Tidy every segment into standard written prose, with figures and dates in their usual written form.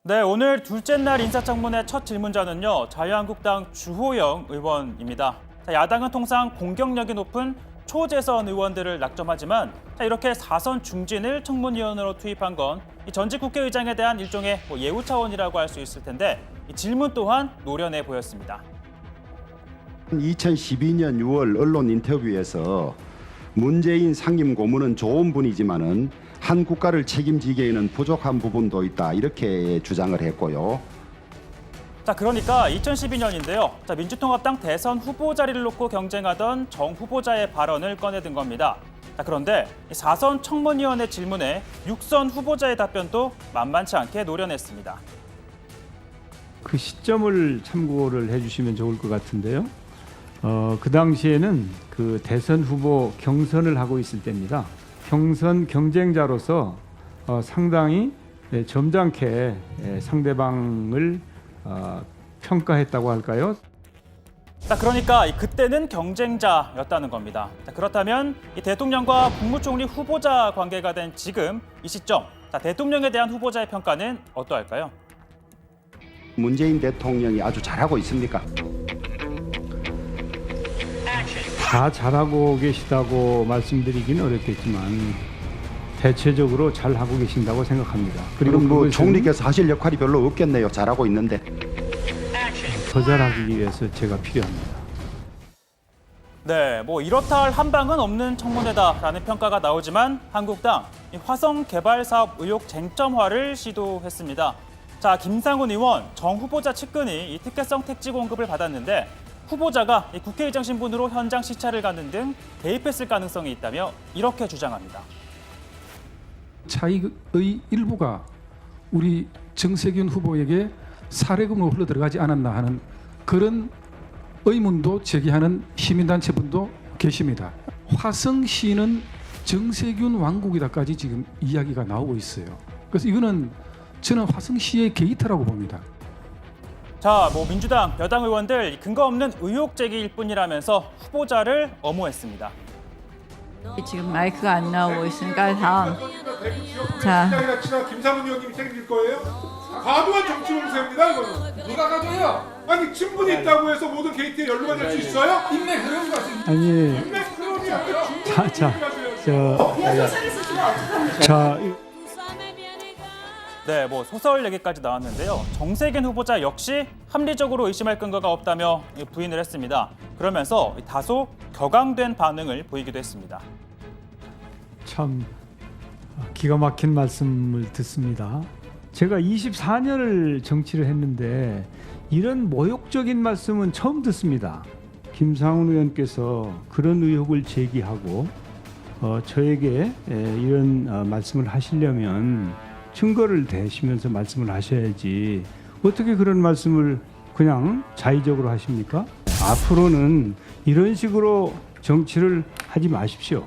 네, 오늘 둘째 날 인사청문회 첫 질문자는요, 자유한국당 주호영 의원입니다. 야당은 통상 공격력이 높은 초재선 의원들을 낙점하지만 이렇게 4선 중진을 청문위원으로 투입한 건 전직 국회의장에 대한 일종의 예우 차원이라고 할 수 있을 텐데 이 질문 또한 노련해 보였습니다. 2012년 6월 언론 인터뷰에서 문재인 상임 고문은 좋은 분이지만은 한 국가를 책임지기에는 부족한 부분도 있다 이렇게 주장을 했고요. 자, 그러니까 2012년인데요. 민주통합당 대선 후보 자리를 놓고 경쟁하던 정 후보자의 발언을 꺼내든 겁니다. 자, 그런데 4선 청문위원회 질문에 6선 후보자의 답변도 만만치 않게 노련했습니다. 그 시점을 참고를 해주시면 좋을 것 같은데요. 그 당시에는 그 대선 후보 경선을 하고 있을 때입니다. 경선 경쟁자로서 상당히 점잖게 상대방을 평가했다고 할까요? 자, 그러니까 그때는 경쟁자였다는 겁니다. 자, 그렇다면 이 대통령과 국무총리 후보자 관계가 된 지금 이 시점, 대통령에 대한 후보자의 평가는 어떠할까요? 문재인 대통령이 아주 잘하고 있습니까? 다 잘하고 계시다고 말씀드리기는 어렵겠지만 대체적으로 잘하고 계신다고 생각합니다. 그리고 뭐 그것은 총리께서 하실 역할이 별로 없겠네요. 잘하고 있는데. 더 잘하기 위해서 제가 필요합니다. 네, 이렇다 할 한방은 없는 청문회다라는 평가가 나오지만 한국당 이 화성 개발 사업 의혹 쟁점화를 시도했습니다. 자, 김상훈 의원 정 후보자 측근이 이 특혜성 택지 공급을 받았는데 후보자가 이 국회의장 신분으로 현장 시찰을 가는 등 개입했을 가능성이 있다며 이렇게 주장합니다. 차익의 일부가 우리 정세균 후보에게 사례금으로 흘러들어가지 않았나 하는 그런 의문도 제기하는 시민단체분도 계십니다. 화성시는 정세균 왕국이다까지 지금 이야기가 나오고 있어요. 그래서 이거는 저는 화성시의 게이트라고 봅니다. 자, 민주당, 여당 의원들 근거 없는 의혹 제기일 뿐이라면서 후보자를 엄호했습니다. 지금 마이크가 안 나오고 있으니까 다음. 자, 친한 김상훈 의원님이 책임질 거예요? 과도한 정치 공세입니다 이거는. 누가 가져요? 아니 친분이 있다고 해서 모든 게이트에 연루가 될 수 있어요? 인맥 그런 거 같은. 아니, 인맥 그런이 아니라 자, 네, 소설 얘기까지 나왔는데요. 정세균 후보자 역시 합리적으로 의심할 근거가 없다며 부인을 했습니다. 그러면서 다소 격앙된 반응을 보이기도 했습니다. 참 기가 막힌 말씀을 듣습니다. 제가 24년을 정치를 했는데 이런 모욕적인 말씀은 처음 듣습니다. 김상훈 의원께서 그런 의혹을 제기하고 저에게 이런 말씀을 하시려면 증거를 대시면서 말씀을 하셔야지 어떻게 그런 말씀을 그냥 자의적으로 하십니까? 앞으로는 이런 식으로 정치를 하지 마십시오.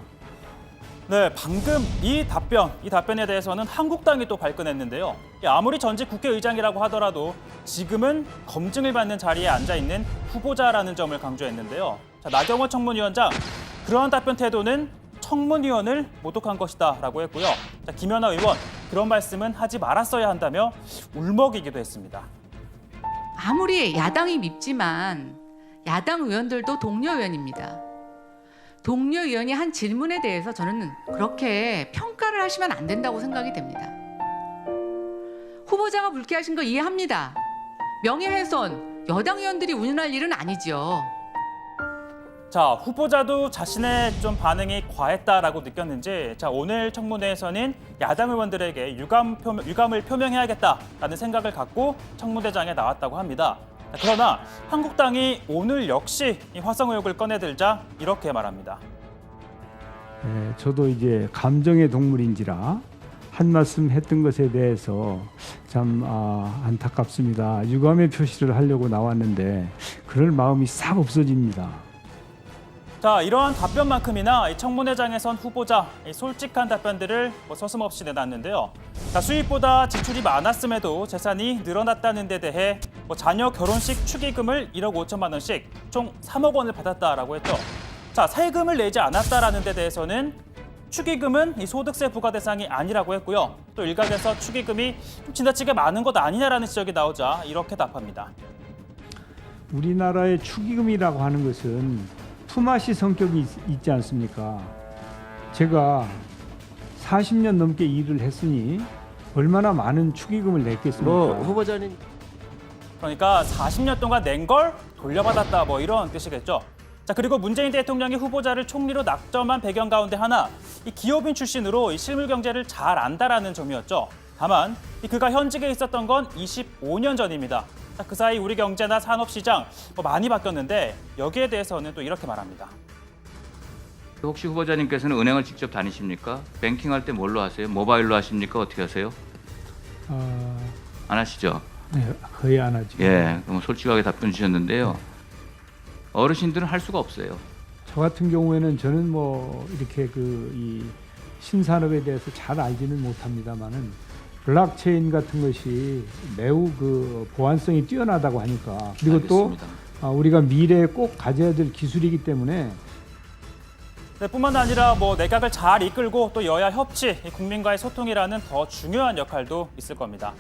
네, 방금 이 답변에 대해서는 한국당이 또 발끈했는데요. 아무리 전직 국회의장이라고 하더라도 지금은 검증을 받는 자리에 앉아있는 후보자라는 점을 강조했는데요. 자, 나경원 청문위원장, 그러한 답변 태도는 청문위원을 모독한 것이다라고 했고요. 자, 김연아 의원, 그런 말씀은 하지 말았어야 한다며 울먹이기도 했습니다. 아무리 야당이 밉지만 야당 의원들도 동료 의원입니다. 동료 의원이 한 질문에 대해서 저는 그렇게 평가를 하시면 안 된다고 생각이 됩니다. 후보자가 불쾌하신 거 이해합니다. 명예훼손, 여당 의원들이 운운할 일은 아니죠. 자, 후보자도 자신의 좀 반응이 과했다라고 느꼈는지 오늘 청문회에서는 야당 의원들에게 유감을 표명해야겠다라는 생각을 갖고 청문회장에 나왔다고 합니다. 그러나 한국당이 오늘 역시 이 화성 의혹을 꺼내들자 이렇게 말합니다. 저도 이제 감정의 동물인지라 한 말씀 했던 것에 대해서 참 안타깝습니다. 유감의 표시를 하려고 나왔는데 그럴 마음이 싹 없어집니다. 자, 이러한 답변만큼이나 이 청문회장에선 후보자 솔직한 답변들을 서슴없이 내놨는데요. 자, 수입보다 지출이 많았음에도 재산이 늘어났다는 데 대해 자녀 결혼식 축의금을 1억 5천만 원씩 총 3억 원을 받았다라고 했죠. 자, 세금을 내지 않았다라는 데 대해서는 축의금은 이 소득세 부과 대상이 아니라고 했고요. 또 일각에서 축의금이 좀 지나치게 많은 것 아니냐라는 지적이 나오자 이렇게 답합니다. 우리나라의 축의금이라고 하는 것은 품앗이 성격이 있지 않습니까? 제가 40년 넘게 일을 했으니 얼마나 많은 축의금을 냈겠습니까? 후보자님 그러니까 40년 동안 낸 걸 돌려받았다 뭐 이런 뜻이겠죠. 자, 그리고 문재인 대통령이 후보자를 총리로 낙점한 배경 가운데 하나, 이 기업인 출신으로 이 실물 경제를 잘 안다라는 점이었죠. 다만 그가 현직에 있었던 건 25년 전입니다. 자, 그 사이 우리 경제나 산업 시장 많이 바뀌었는데 여기에 대해서는 또 이렇게 말합니다. 혹시 후보자님께서는 은행을 직접 다니십니까? 뱅킹할 때 뭘로 하세요? 모바일로 하십니까? 어떻게 하세요? 안 하시죠? 네, 거의 안 하죠. 예, 그럼 솔직하게 답변 주셨는데요. 어르신들은 할 수가 없어요. 저 같은 경우에는 저는 뭐 이렇게 이 신산업에 대해서 잘 알지는 못합니다만은 블록체인 같은 것이 매우 보안성이 뛰어나다고 하니까, 그리고 알겠습니다. 또 우리가 미래에 꼭 가져야 될 기술이기 때문에 네, 뿐만 아니라 내각을 잘 이끌고 또 여야 협치, 국민과의 소통이라는 더 중요한 역할도 있을 겁니다.